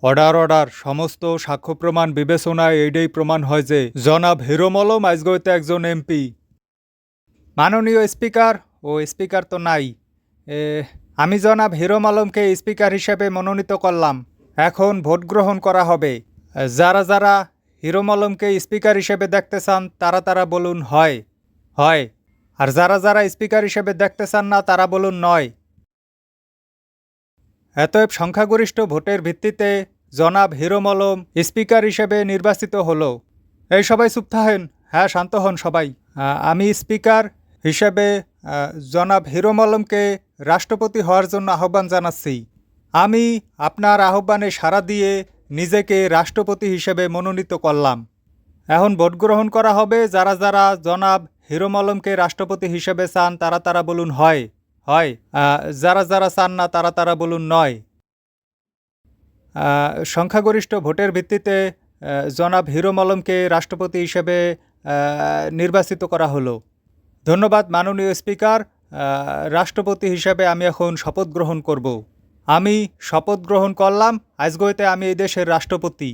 Order সমস্ত সাক্ষ্য প্রমাণ বিবেচনায় এইটাই প্রমাণ হয় যে জনাব হিরোম আলম আজগইতে একজন এমপি। মাননীয় স্পিকার ও স্পিকার তো নাই। আমি জনাব হিরোম আলমকে স্পিকার হিসেবে মনোনীত করলাম। এখন ভোট গ্রহণ করা হবে। যারা যারা হিরোম আলমকে স্পিকার হিসেবে দেখতে চান তারা তারা বলুন হয়। হয়। আর যারা যারা স্পিকার হিসেবে দেখতে চান না তারা বলুন নয়। এতএব সংখ্যাগরিষ্ঠ ভোটের ভিত্তিতে জনাব হিরোম আলম স্পিকার হিসেবে নির্বাচিত হলো। এই সবাই চুপ থাকেন। হ্যাঁ, শান্ত হন সবাই। আমি স্পিকার হিসেবে জনাব হিরোম আলমকে রাষ্ট্রপতি হওয়ার জন্য আহ্বান জানাচ্ছি। আমি আপনার আহ্বানে সাড়া দিয়ে নিজেকে রাষ্ট্রপতি হিসেবে মনোনীত করলাম। এখন ভোট গ্রহণ করা হবে। যারা যারা জনাব হিরোম আলমকে রাষ্ট্রপতি হিসেবে চান তারা তারা বলুন হয়। হয়। যারা যারা চান না তারা তারা বলুন নয়। সংখ্যাগরিষ্ঠ ভোটের ভিত্তিতে জনাব হিরোম আলমকে রাষ্ট্রপতি হিসেবে নির্বাচিত করা হলো। ধন্যবাদ মাননীয় স্পিকার। রাষ্ট্রপতি হিসেবে আমি এখন শপথ গ্রহণ করব। আমি শপথ গ্রহণ করলাম, আজগইতে আমি এই দেশের রাষ্ট্রপতি।